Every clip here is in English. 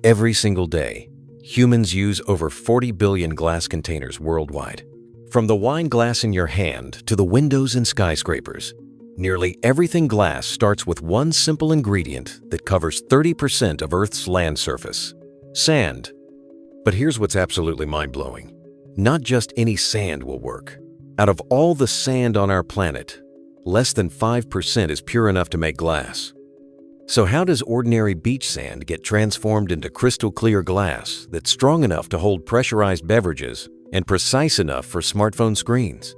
Every single day, humans use over 40 billion glass containers worldwide. From the wine glass in your hand to the windows in skyscrapers, nearly everything glass starts with one simple ingredient that covers 30% of Earth's land surface: sand. But here's what's absolutely mind-blowing. Not just any sand will work. Out of all the sand on our planet, less than 5% is pure enough to make glass. So how does ordinary beach sand get transformed into crystal clear glass that's strong enough to hold pressurized beverages and precise enough for smartphone screens?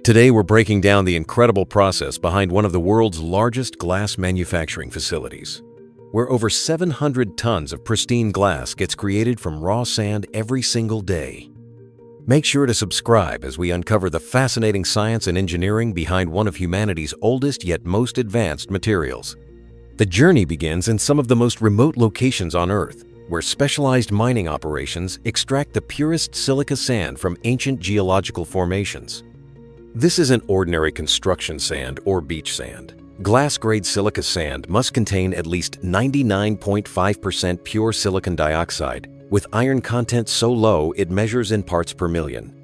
Today we're breaking down the incredible process behind one of the world's largest glass manufacturing facilities, where over 700 tons of pristine glass gets created from raw sand every single day. Make sure to subscribe as we uncover the fascinating science and engineering behind one of humanity's oldest yet most advanced materials. The journey begins in some of the most remote locations on Earth, where specialized mining operations extract the purest silica sand from ancient geological formations. This isn't ordinary construction sand or beach sand. Glass-grade silica sand must contain at least 99.5% pure silicon dioxide, with iron content so low it measures in parts per million.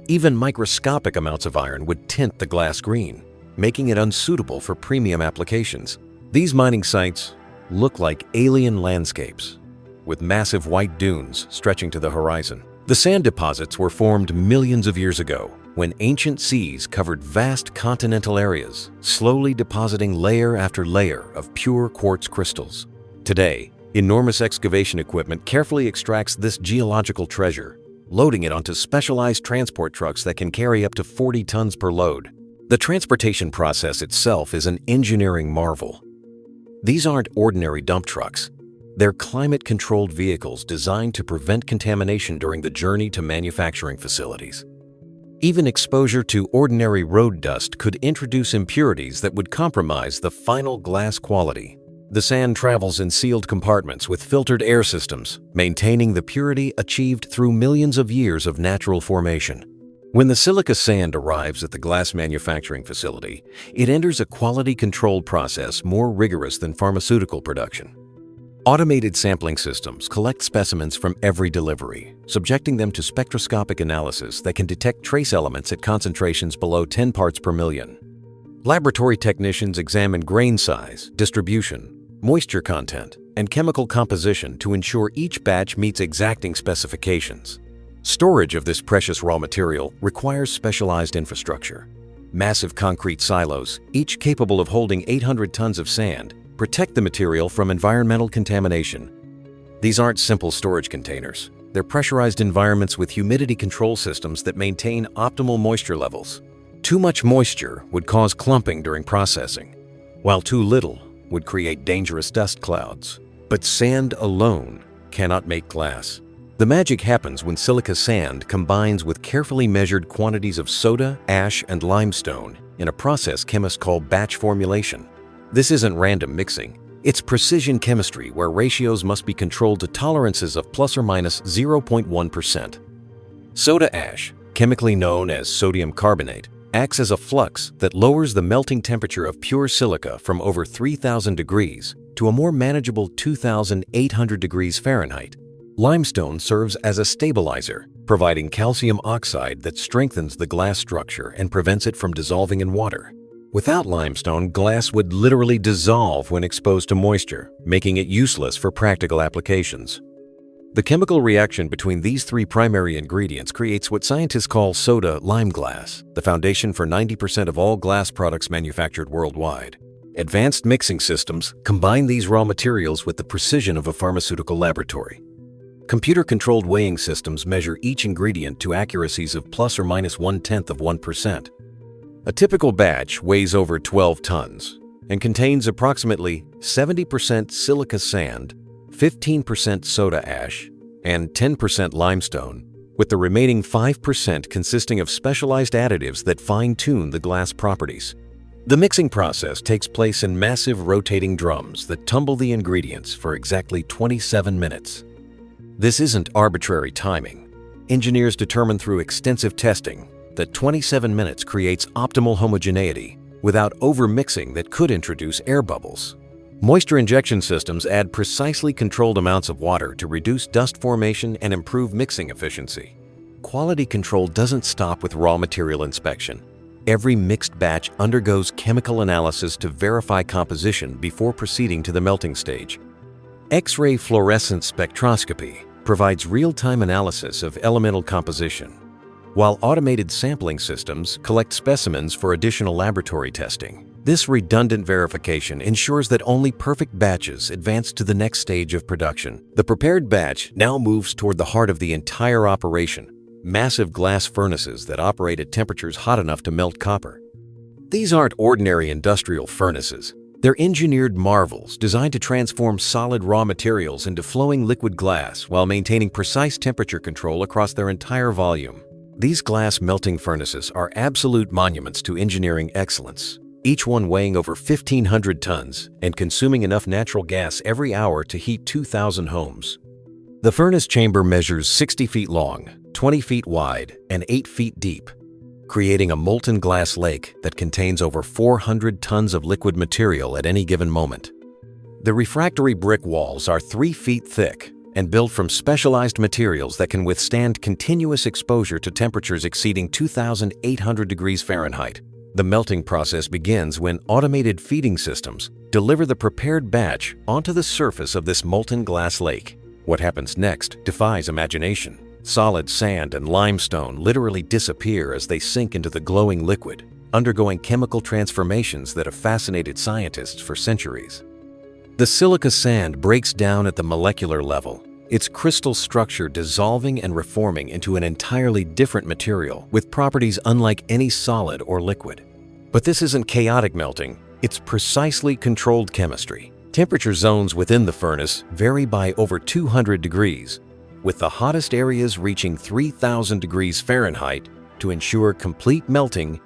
Even microscopic amounts of iron would tint the glass green, making it unsuitable for premium applications. These mining sites look like alien landscapes, with massive white dunes stretching to the horizon. The sand deposits were formed millions of years ago, when ancient seas covered vast continental areas, slowly depositing layer after layer of pure quartz crystals. Today, enormous excavation equipment carefully extracts this geological treasure, loading it onto specialized transport trucks that can carry up to 40 tons per load. The transportation process itself is an engineering marvel. These aren't ordinary dump trucks. They're climate-controlled vehicles designed to prevent contamination during the journey to manufacturing facilities. Even exposure to ordinary road dust could introduce impurities that would compromise the final glass quality. The sand travels in sealed compartments with filtered air systems, maintaining the purity achieved through millions of years of natural formation. When the silica sand arrives at the glass manufacturing facility, it enters a quality-controlled process more rigorous than pharmaceutical production. Automated sampling systems collect specimens from every delivery, subjecting them to spectroscopic analysis that can detect trace elements at concentrations below 10 parts per million. Laboratory technicians examine grain size, distribution, moisture content, and chemical composition to ensure each batch meets exacting specifications. Storage of this precious raw material requires specialized infrastructure. Massive concrete silos, each capable of holding 800 tons of sand, protect the material from environmental contamination. These aren't simple storage containers. They're pressurized environments with humidity control systems that maintain optimal moisture levels. Too much moisture would cause clumping during processing, while too little would create dangerous dust clouds. But sand alone cannot make glass. The magic happens when silica sand combines with carefully measured quantities of soda, ash, and limestone in a process chemists call batch formulation. This isn't random mixing. It's precision chemistry where ratios must be controlled to tolerances of plus or minus 0.1%. Soda ash, chemically known as sodium carbonate, acts as a flux that lowers the melting temperature of pure silica from over 3,000 degrees to a more manageable 2,800 degrees Fahrenheit. Limestone serves as a stabilizer, providing calcium oxide that strengthens the glass structure and prevents it from dissolving in water. Without limestone, glass would literally dissolve when exposed to moisture, making it useless for practical applications. The chemical reaction between these three primary ingredients creates what scientists call soda-lime glass, the foundation for 90% of all glass products manufactured worldwide. Advanced mixing systems combine these raw materials with the precision of a pharmaceutical laboratory. Computer-controlled weighing systems measure each ingredient to accuracies of plus or minus 1/10%. A typical batch weighs over 12 tons and contains approximately 70% silica sand, 15% soda ash, and 10% limestone, with the remaining 5% consisting of specialized additives that fine-tune the glass properties. The mixing process takes place in massive rotating drums that tumble the ingredients for exactly 27 minutes. This isn't arbitrary timing. Engineers determine through extensive testing that 27 minutes creates optimal homogeneity without over-mixing that could introduce air bubbles. Moisture injection systems add precisely controlled amounts of water to reduce dust formation and improve mixing efficiency. Quality control doesn't stop with raw material inspection. Every mixed batch undergoes chemical analysis to verify composition before proceeding to the melting stage. X-ray fluorescence spectroscopy provides real-time analysis of elemental composition, while automated sampling systems collect specimens for additional laboratory testing. This redundant verification ensures that only perfect batches advance to the next stage of production. The prepared batch now moves toward the heart of the entire operation, massive glass furnaces that operate at temperatures hot enough to melt copper. These aren't ordinary industrial furnaces. They're engineered marvels designed to transform solid raw materials into flowing liquid glass while maintaining precise temperature control across their entire volume. These glass melting furnaces are absolute monuments to engineering excellence, each one weighing over 1,500 tons and consuming enough natural gas every hour to heat 2,000 homes. The furnace chamber measures 60 feet long, 20 feet wide, and 8 feet deep, creating a molten glass lake that contains over 400 tons of liquid material at any given moment. The refractory brick walls are 3 feet thick and built from specialized materials that can withstand continuous exposure to temperatures exceeding 2,800 degrees Fahrenheit. The melting process begins when automated feeding systems deliver the prepared batch onto the surface of this molten glass lake. What happens next defies imagination. Solid sand and limestone literally disappear as they sink into the glowing liquid, undergoing chemical transformations that have fascinated scientists for centuries. The silica sand breaks down at the molecular level, its crystal structure dissolving and reforming into an entirely different material with properties unlike any solid or liquid. But this isn't chaotic melting, it's precisely controlled chemistry. Temperature zones within the furnace vary by over 200 degrees, with the hottest areas reaching 3,000 degrees Fahrenheit to ensure complete melting,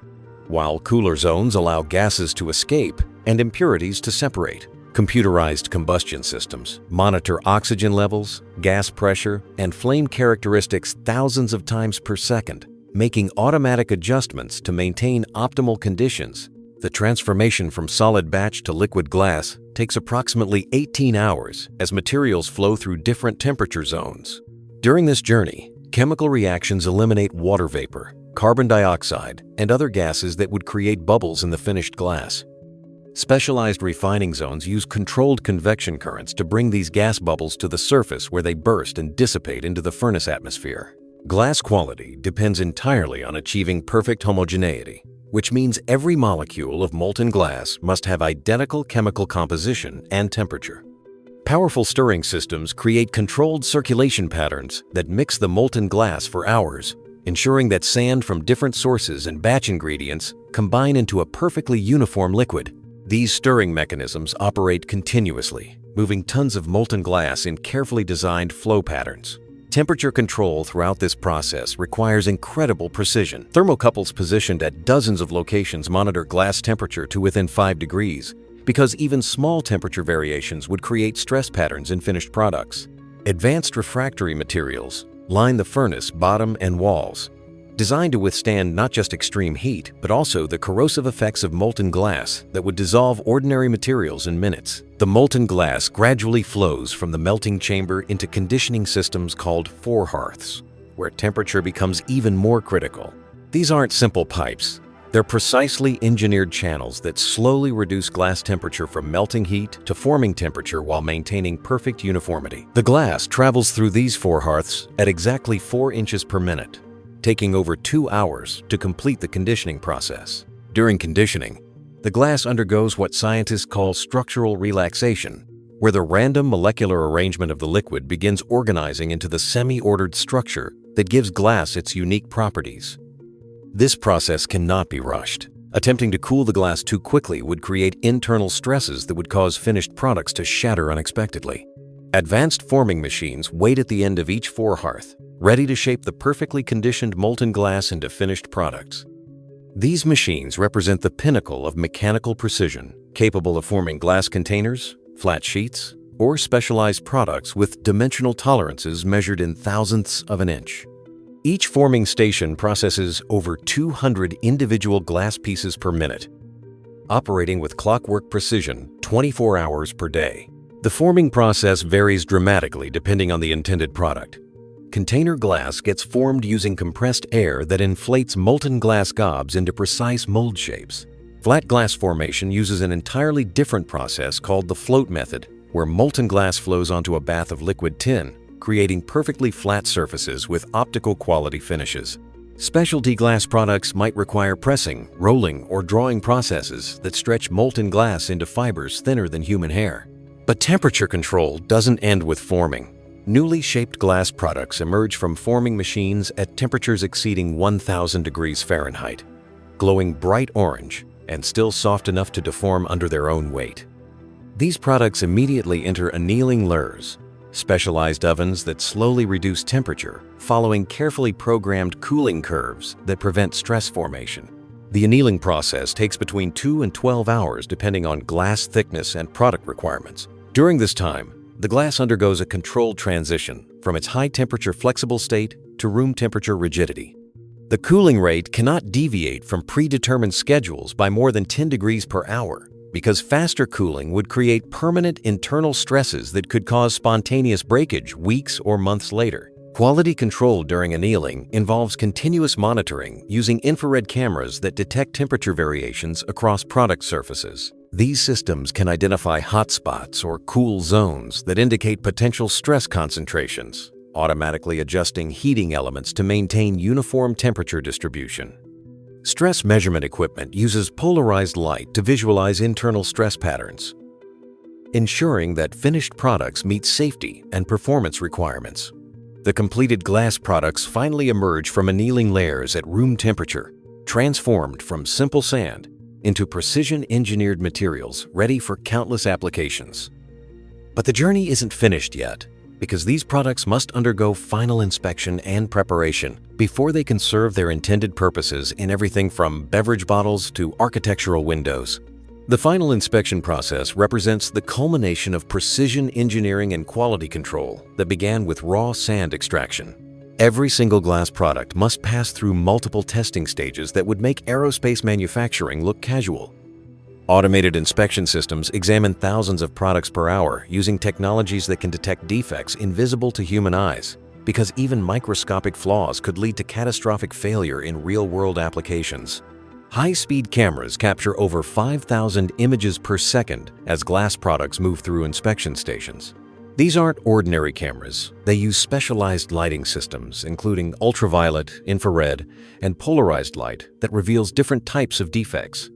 while cooler zones allow gases to escape and impurities to separate. Computerized combustion systems monitor oxygen levels, gas pressure, and flame characteristics thousands of times per second, making automatic adjustments to maintain optimal conditions. The transformation from solid batch to liquid glass takes approximately 18 hours as materials flow through different temperature zones. During this journey, chemical reactions eliminate water vapor, carbon dioxide, and other gases that would create bubbles in the finished glass. Specialized refining zones use controlled convection currents to bring these gas bubbles to the surface where they burst and dissipate into the furnace atmosphere. Glass quality depends entirely on achieving perfect homogeneity, which means every molecule of molten glass must have identical chemical composition and temperature. Powerful stirring systems create controlled circulation patterns that mix the molten glass for hours, ensuring that sand from different sources and batch ingredients combine into a perfectly uniform liquid. These stirring mechanisms operate continuously, moving tons of molten glass in carefully designed flow patterns. Temperature control throughout this process requires incredible precision. Thermocouples positioned at dozens of locations monitor glass temperature to within 5 degrees, because even small temperature variations would create stress patterns in finished products. Advanced refractory materials line the furnace bottom and walls, designed to withstand not just extreme heat, but also the corrosive effects of molten glass that would dissolve ordinary materials in minutes. The molten glass gradually flows from the melting chamber into conditioning systems called forehearths, where temperature becomes even more critical. These aren't simple pipes. They're precisely engineered channels that slowly reduce glass temperature from melting heat to forming temperature while maintaining perfect uniformity. The glass travels through these forehearths at exactly 4 inches per minute, taking over 2 hours to complete the conditioning process. During conditioning, the glass undergoes what scientists call structural relaxation, where the random molecular arrangement of the liquid begins organizing into the semi-ordered structure that gives glass its unique properties. This process cannot be rushed. Attempting to cool the glass too quickly would create internal stresses that would cause finished products to shatter unexpectedly. Advanced forming machines wait at the end of each forehearth, ready to shape the perfectly conditioned molten glass into finished products. These machines represent the pinnacle of mechanical precision, capable of forming glass containers, flat sheets, or specialized products with dimensional tolerances measured in thousandths of an inch. Each forming station processes over 200 individual glass pieces per minute. operating with clockwork precision 24 hours per day. The forming process varies dramatically depending on the intended product. Container glass gets formed using compressed air that inflates molten glass gobs into precise mold shapes. Flat glass formation uses an entirely different process called the float method, where molten glass flows onto a bath of liquid tin, creating perfectly flat surfaces with optical quality finishes. Specialty glass products might require pressing, rolling, or drawing processes that stretch molten glass into fibers thinner than human hair. But temperature control doesn't end with forming. Newly shaped glass products emerge from forming machines at temperatures exceeding 1,000 degrees Fahrenheit, glowing bright orange and still soft enough to deform under their own weight. These products immediately enter annealing lures, specialized ovens that slowly reduce temperature following carefully programmed cooling curves that prevent stress formation. The annealing process takes between 2 and 12 hours depending on glass thickness and product requirements. During this time, the glass undergoes a controlled transition from its high-temperature flexible state to room-temperature rigidity. The cooling rate cannot deviate from predetermined schedules by more than 10 degrees per hour, because faster cooling would create permanent internal stresses that could cause spontaneous breakage weeks or months later. Quality control during annealing involves continuous monitoring using infrared cameras that detect temperature variations across product surfaces. These systems can identify hotspots or cool zones that indicate potential stress concentrations, automatically adjusting heating elements to maintain uniform temperature distribution. Stress measurement equipment uses polarized light to visualize internal stress patterns, ensuring that finished products meet safety and performance requirements. The completed glass products finally emerge from annealing layers at room temperature, transformed from simple sand into precision-engineered materials ready for countless applications. But the journey isn't finished yet, because these products must undergo final inspection and preparation before they can serve their intended purposes in everything from beverage bottles to architectural windows. The final inspection process represents the culmination of precision engineering and quality control that began with raw sand extraction. Every single glass product must pass through multiple testing stages that would make aerospace manufacturing look casual. Automated inspection systems examine thousands of products per hour using technologies that can detect defects invisible to human eyes, because even microscopic flaws could lead to catastrophic failure in real-world applications. High-speed cameras capture over 5,000 images per second as glass products move through inspection stations. These aren't ordinary cameras. They use specialized lighting systems, including ultraviolet, infrared, and polarized light that reveals different types of defects.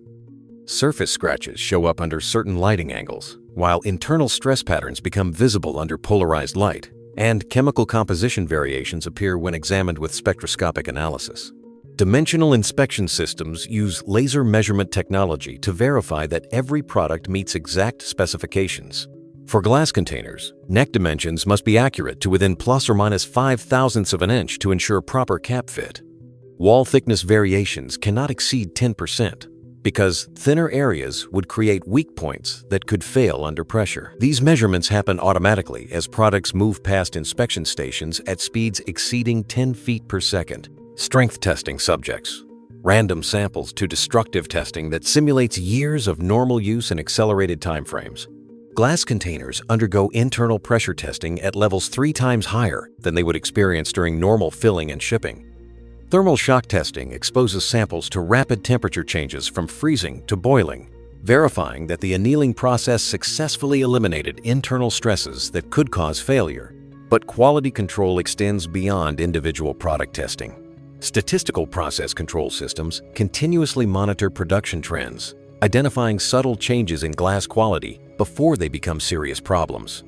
Surface scratches show up under certain lighting angles, while internal stress patterns become visible under polarized light, and chemical composition variations appear when examined with spectroscopic analysis. Dimensional inspection systems use laser measurement technology to verify that every product meets exact specifications. For glass containers, neck dimensions must be accurate to within plus or minus 0.005 of an inch to ensure proper cap fit. Wall thickness variations cannot exceed 10%, because thinner areas would create weak points that could fail under pressure. These measurements happen automatically as products move past inspection stations at speeds exceeding 10 feet per second. Strength testing subjects, random samples to destructive testing that simulates years of normal use in accelerated timeframes. Glass containers undergo internal pressure testing at levels 3 times higher than they would experience during normal filling and shipping. Thermal shock testing exposes samples to rapid temperature changes from freezing to boiling, verifying that the annealing process successfully eliminated internal stresses that could cause failure. But quality control extends beyond individual product testing. Statistical process control systems continuously monitor production trends, identifying subtle changes in glass quality before they become serious problems.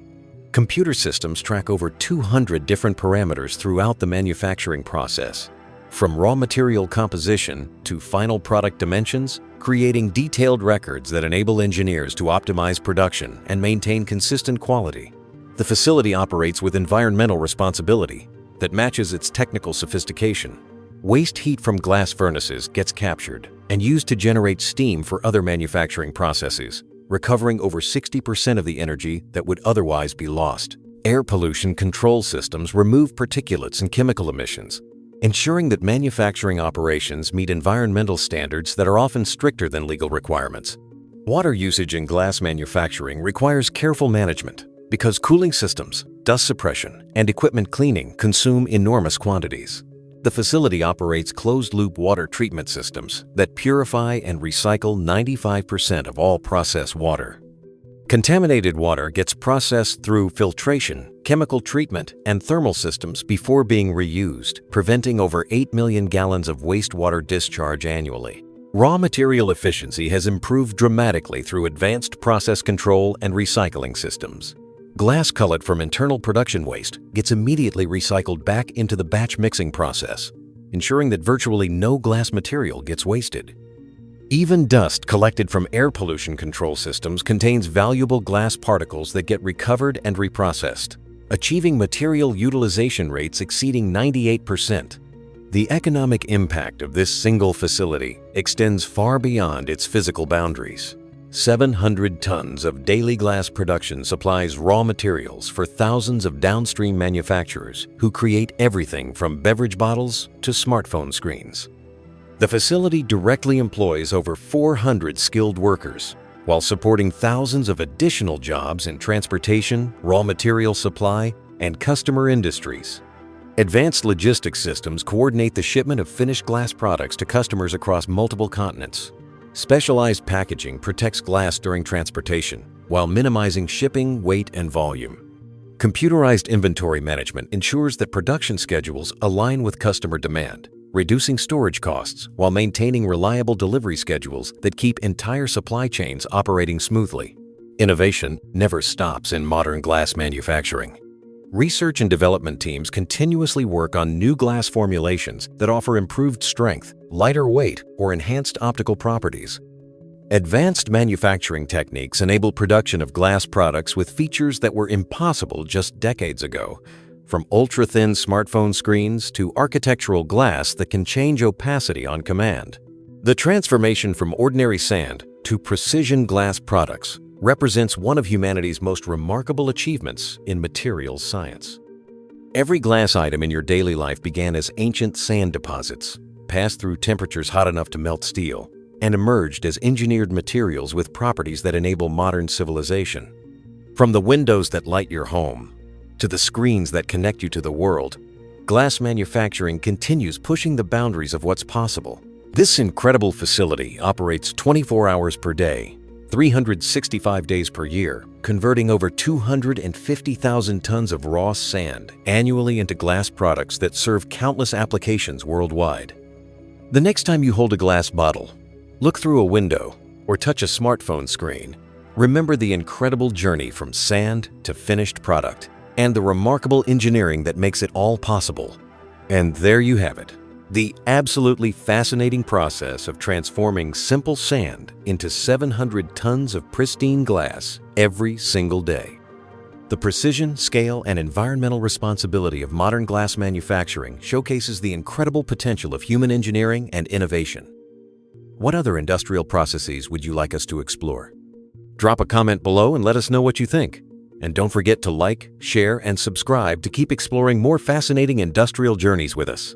Computer systems track over 200 different parameters throughout the manufacturing process, from raw material composition to final product dimensions, creating detailed records that enable engineers to optimize production and maintain consistent quality. The facility operates with environmental responsibility that matches its technical sophistication. Waste heat from glass furnaces gets captured and used to generate steam for other manufacturing processes, recovering over 60% of the energy that would otherwise be lost. Air pollution control systems remove particulates and chemical emissions, ensuring that manufacturing operations meet environmental standards that are often stricter than legal requirements. Water usage in glass manufacturing requires careful management because cooling systems, dust suppression, and equipment cleaning consume enormous quantities. The facility operates closed-loop water treatment systems that purify and recycle 95% of all processed water. Contaminated water gets processed through filtration, chemical treatment, and thermal systems before being reused, preventing over 8 million gallons of wastewater discharge annually. Raw material efficiency has improved dramatically through advanced process control and recycling systems. Glass cullet from internal production waste gets immediately recycled back into the batch mixing process, ensuring that virtually no glass material gets wasted. Even dust collected from air pollution control systems contains valuable glass particles that get recovered and reprocessed, achieving material utilization rates exceeding 98%. The economic impact of this single facility extends far beyond its physical boundaries. 700 tons of daily glass production supplies raw materials for thousands of downstream manufacturers who create everything from beverage bottles to smartphone screens. The facility directly employs over 400 skilled workers, while supporting thousands of additional jobs in transportation, raw material supply, and customer industries. Advanced logistics systems coordinate the shipment of finished glass products to customers across multiple continents. Specialized packaging protects glass during transportation, while minimizing shipping, weight, and volume. Computerized inventory management ensures that production schedules align with customer demand, reducing storage costs while maintaining reliable delivery schedules that keep entire supply chains operating smoothly. Innovation never stops in modern glass manufacturing. Research and development teams continuously work on new glass formulations that offer improved strength, lighter weight, or enhanced optical properties. Advanced manufacturing techniques enable production of glass products with features that were impossible just decades ago, from ultra-thin smartphone screens to architectural glass that can change opacity on command. The transformation from ordinary sand to precision glass products represents one of humanity's most remarkable achievements in materials science. Every glass item in your daily life began as ancient sand deposits, passed through temperatures hot enough to melt steel, and emerged as engineered materials with properties that enable modern civilization. From the windows that light your home to the screens that connect you to the world, glass manufacturing continues pushing the boundaries of what's possible. This incredible facility operates 24 hours per day, 365 days per year, converting over 250,000 tons of raw sand annually into glass products that serve countless applications worldwide. The next time you hold a glass bottle, look through a window, or touch a smartphone screen, remember the incredible journey from sand to finished product and the remarkable engineering that makes it all possible. And there you have it. The absolutely fascinating process of transforming simple sand into 700 tons of pristine glass every single day. The precision, scale, and environmental responsibility of modern glass manufacturing showcases the incredible potential of human engineering and innovation. What other industrial processes would you like us to explore? Drop a comment below and let us know what you think. And don't forget to like, share, and subscribe to keep exploring more fascinating industrial journeys with us.